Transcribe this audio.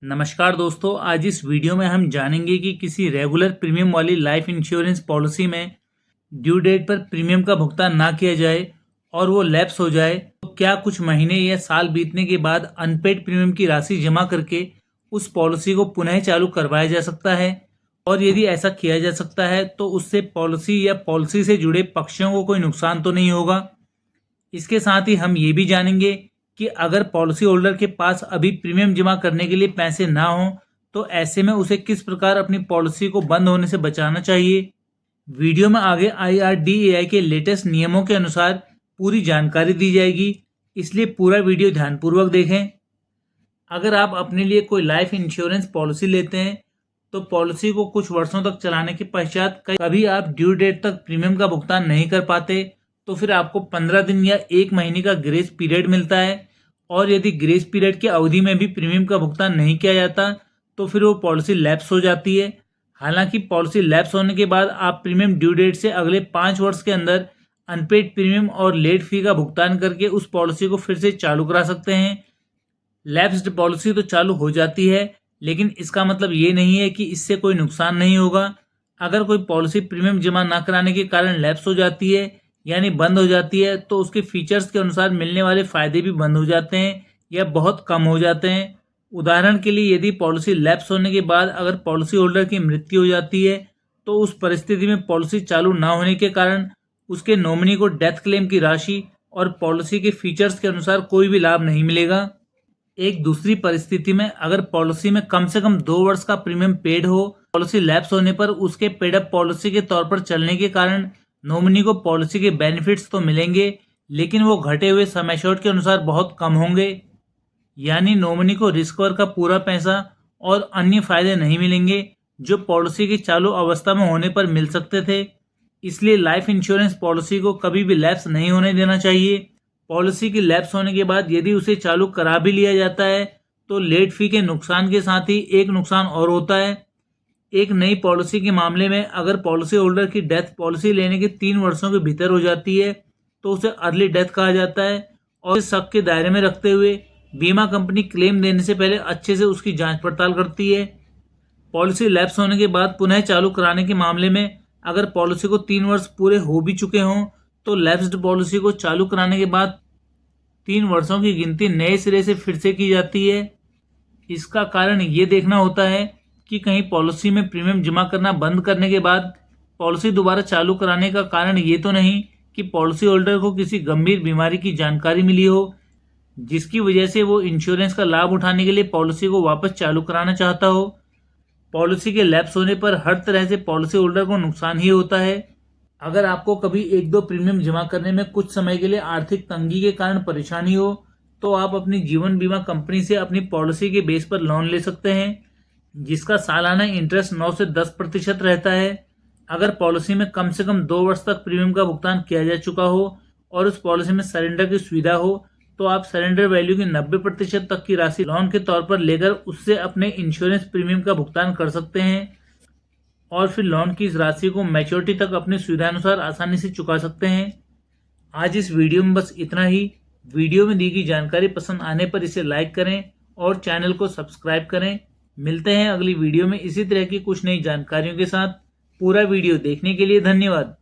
नमस्कार दोस्तों, आज इस वीडियो में हम जानेंगे कि किसी रेगुलर प्रीमियम वाली लाइफ इंश्योरेंस पॉलिसी में ड्यू डेट पर प्रीमियम का भुगतान ना किया जाए और वो लैप्स हो जाए तो क्या कुछ महीने या साल बीतने के बाद अनपेड प्रीमियम की राशि जमा करके उस पॉलिसी को पुनः चालू करवाया जा सकता है। और यदि ऐसा किया जा सकता है तो उससे पॉलिसी या पॉलिसी से जुड़े पक्षों को कोई नुकसान तो नहीं होगा। इसके साथ ही हम ये भी जानेंगे कि अगर पॉलिसी होल्डर के पास अभी प्रीमियम जमा करने के लिए पैसे ना हो तो ऐसे में उसे किस प्रकार अपनी पॉलिसी को बंद होने से बचाना चाहिए। वीडियो में आगे IRDAI के लेटेस्ट नियमों के अनुसार पूरी जानकारी दी जाएगी, इसलिए पूरा वीडियो ध्यानपूर्वक देखें। अगर आप अपने लिए कोई लाइफ इंश्योरेंस पॉलिसी लेते हैं तो पॉलिसी को कुछ वर्षों तक चलाने के पश्चात कभी आप ड्यू डेट तक प्रीमियम का भुगतान नहीं कर पाते तो फिर आपको 15 दिन या 1 महीने का ग्रेस पीरियड मिलता है। और यदि ग्रेस पीरियड की अवधि में भी प्रीमियम का भुगतान नहीं किया जाता तो फिर वो पॉलिसी लैप्स हो जाती है। हालांकि पॉलिसी लैप्स होने के बाद आप प्रीमियम ड्यू डेट से अगले 5 वर्ष के अंदर अनपेड प्रीमियम और लेट फी का भुगतान करके उस पॉलिसी को फिर से चालू करा सकते हैं। लैप्स्ड पॉलिसी तो चालू हो जाती है, लेकिन इसका मतलब ये नहीं है कि इससे कोई नुकसान नहीं होगा। अगर कोई पॉलिसी प्रीमियम जमा ना कराने के कारण लैप्स हो जाती है यानी बंद हो जाती है तो उसके फीचर्स के अनुसार मिलने वाले फ़ायदे भी बंद हो जाते हैं या बहुत कम हो जाते हैं। उदाहरण के लिए यदि पॉलिसी लैप्स होने के बाद अगर पॉलिसी होल्डर की मृत्यु हो जाती है तो उस परिस्थिति में पॉलिसी चालू ना होने के कारण उसके नॉमिनी को डेथ क्लेम की राशि और पॉलिसी के फीचर्स के अनुसार कोई भी लाभ नहीं मिलेगा। एक दूसरी परिस्थिति में अगर पॉलिसी में कम से कम 2 वर्ष का प्रीमियम पेड हो, पॉलिसी लैप्स होने पर उसके पेड अप पॉलिसी के तौर पर चलने के कारण नॉमिनी को पॉलिसी के बेनिफिट्स तो मिलेंगे, लेकिन वो घटे हुए सम एश्योर्ड के अनुसार बहुत कम होंगे। यानी नॉमिनी को रिस्क कवर का पूरा पैसा और अन्य फायदे नहीं मिलेंगे जो पॉलिसी की चालू अवस्था में होने पर मिल सकते थे। इसलिए लाइफ इंश्योरेंस पॉलिसी को कभी भी लैप्स नहीं होने देना चाहिए। पॉलिसी की लैप्स होने के बाद यदि उसे चालू करा भी लिया जाता है तो लेट फी के नुकसान के साथ ही एक नुकसान और होता है। एक नई पॉलिसी के मामले में अगर पॉलिसी होल्डर की डेथ पॉलिसी लेने के 3 वर्षों के भीतर हो जाती है तो उसे अर्ली डेथ कहा जाता है और इस शक के दायरे में रखते हुए बीमा कंपनी क्लेम देने से पहले अच्छे से उसकी जांच पड़ताल करती है। पॉलिसी लैप्स होने के बाद पुनः चालू कराने के मामले में अगर पॉलिसी को 3 वर्ष पूरे हो भी चुके हों तो लैप्स्ड पॉलिसी को चालू कराने के बाद 3 वर्षों की गिनती नए सिरे से फिर से की जाती है। इसका कारण ये देखना होता है कि कहीं पॉलिसी में प्रीमियम जमा करना बंद करने के बाद पॉलिसी दोबारा चालू कराने का कारण ये तो नहीं कि पॉलिसी होल्डर को किसी गंभीर बीमारी की जानकारी मिली हो जिसकी वजह से वो इंश्योरेंस का लाभ उठाने के लिए पॉलिसी को वापस चालू कराना चाहता हो। पॉलिसी के लैप्स होने पर हर तरह से पॉलिसी होल्डर को नुकसान ही होता है। अगर आपको कभी 1-2 प्रीमियम जमा करने में कुछ समय के लिए आर्थिक तंगी के कारण परेशानी हो तो आप अपनी जीवन बीमा कंपनी से अपनी पॉलिसी के बेस पर लोन ले सकते हैं जिसका सालाना इंटरेस्ट 9 से 10% रहता है। अगर पॉलिसी में कम से कम 2 वर्ष तक प्रीमियम का भुगतान किया जा चुका हो और उस पॉलिसी में सरेंडर की सुविधा हो तो आप सरेंडर वैल्यू की 90% तक की राशि लोन के तौर पर लेकर उससे अपने इंश्योरेंस प्रीमियम का भुगतान कर सकते हैं और फिर लोन की इस राशि को मैच्योरिटी तक अपनी सुविधानुसार आसानी से चुका सकते हैं। आज इस वीडियो में बस इतना ही। वीडियो में दी गई जानकारी पसंद आने पर इसे लाइक करें और चैनल को सब्सक्राइब करें। मिलते हैं अगली वीडियो में इसी तरह की कुछ नई जानकारियों के साथ। पूरा वीडियो देखने के लिए धन्यवाद।